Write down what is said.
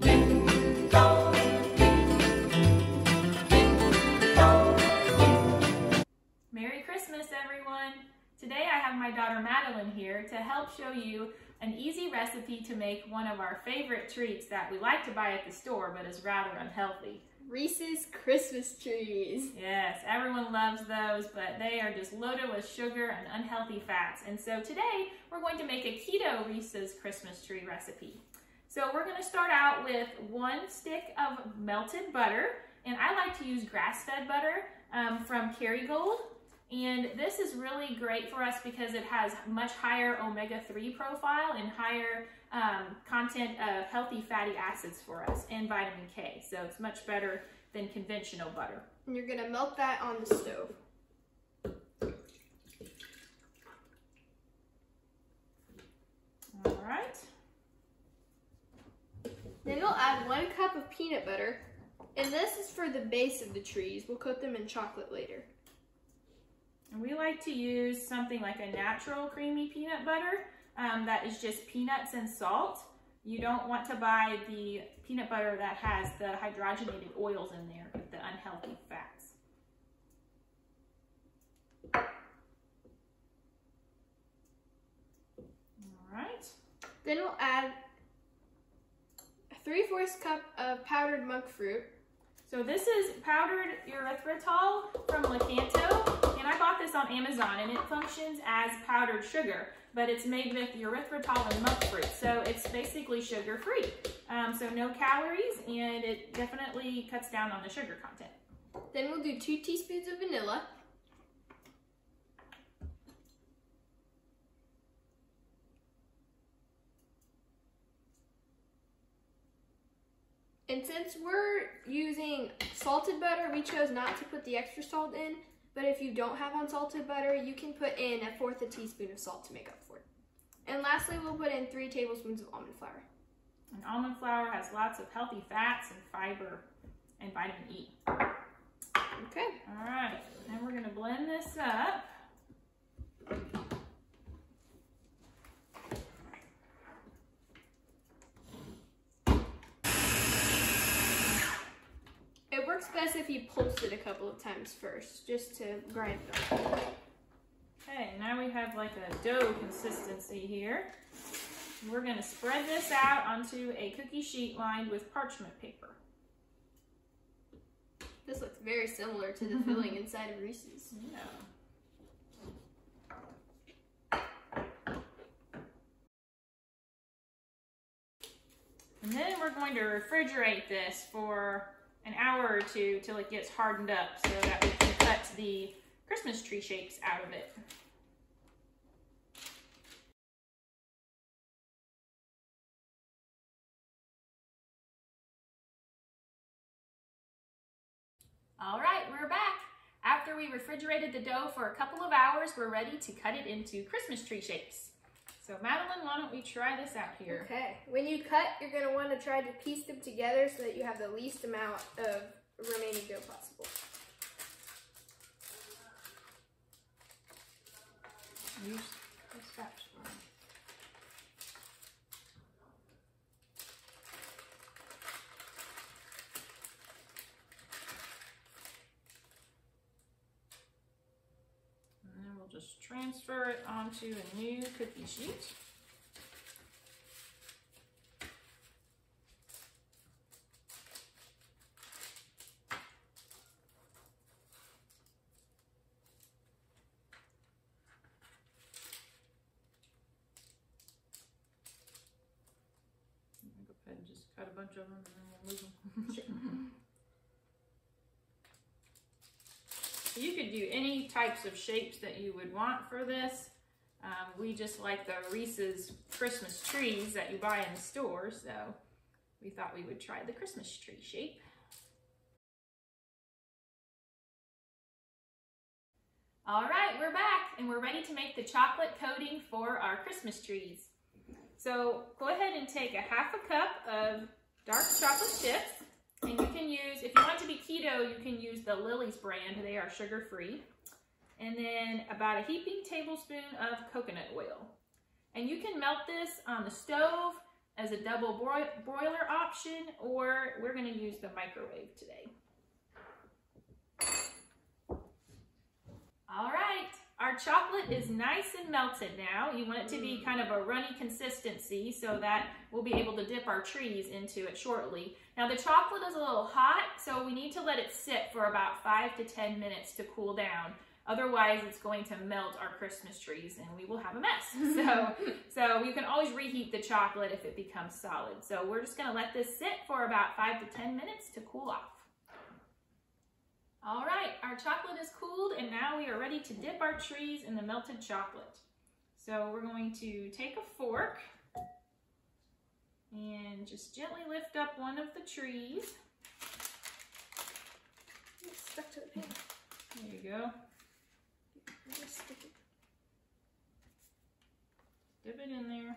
Merry Christmas, everyone! Today I have my daughter Madeline here to help show you an easy recipe to make one of our favorite treats that we like to buy at the store but is rather unhealthy. Reese's Christmas trees. Yes, everyone loves those, but they are just loaded with sugar and unhealthy fats. And so today we're going to make a keto Reese's Christmas tree recipe. So we're going to start out with 1 stick of melted butter, and I like to use grass-fed butter from Kerrygold. And this is really great for us because it has much higher omega-3 profile and higher content of healthy fatty acids for us and vitamin K. So it's much better than conventional butter. And you're gonna melt that on the stove. All right. Then we'll add 1 cup of peanut butter. And this is for the base of the trees. We'll coat them in chocolate later. And we like to use something like a natural creamy peanut butter that is just peanuts and salt. You don't want to buy the peanut butter that has the hydrogenated oils in there with the unhealthy fats. All right. Then we'll add a 3/4 cup of powdered monk fruit. So this is powdered erythritol from Lakanto, and I bought this on Amazon, and it functions as powdered sugar, but it's made with erythritol and monk fruit, so it's basically sugar-free. So no calories, and it definitely cuts down on the sugar content. Then we'll do 2 teaspoons of vanilla. And since we're using salted butter, we chose not to put the extra salt in, but if you don't have unsalted butter, you can put in 1/4 teaspoon of salt to make up for it. And lastly, we'll put in 3 tablespoons of almond flour. And almond flour has lots of healthy fats and fiber and vitamin E. Okay. All right, and we're gonna blend this up. It works best if you pulse it a couple of times first, just to grind it up. Okay, now we have like a dough consistency here. We're gonna spread this out onto a cookie sheet lined with parchment paper. This looks very similar to the filling inside of Reese's. Yeah. And then we're going to refrigerate this for an hour or 2 till it gets hardened up so that we can cut the Christmas tree shapes out of it. All right, we're back. After we refrigerated the dough for a couple of hours, we're ready to cut it into Christmas tree shapes. So Madeline, why don't we try this out here? Okay, when you cut, you're gonna wanna try to piece them together so that you have the least amount of remaining dough possible. Use the spatula. And then we'll just transfer it onto a new cookie sheet. Go ahead and just cut a bunch of them and then we'll move them. You could do any types of shapes that you would want for this. We just like the Reese's Christmas trees that you buy in the store, so we thought we would try the Christmas tree shape. All right, we're back and we're ready to make the chocolate coating for our Christmas trees. So go ahead and take a 1/2 cup of dark chocolate chips. And you can use, if you want to be keto, you can use the Lily's brand. They are sugar-free. And then about a heaping tablespoon of coconut oil. And you can melt this on the stove as a double broiler option, or we're going to use the microwave today. All right, our chocolate is nice and melted now. You want it to be kind of a runny consistency so that we'll be able to dip our trees into it shortly. Now the chocolate is a little hot, so we need to let it sit for about 5 to 10 minutes to cool down. Otherwise, it's going to melt our Christmas trees and we will have a mess. So you can always reheat the chocolate if it becomes solid. So we're just gonna let this sit for about 5 to 10 minutes to cool off. All right, our chocolate is cooled and now we are ready to dip our trees in the melted chocolate. So we're going to take a fork and just gently lift up one of the trees. It's stuck to the pan. There you go. Dip it in there.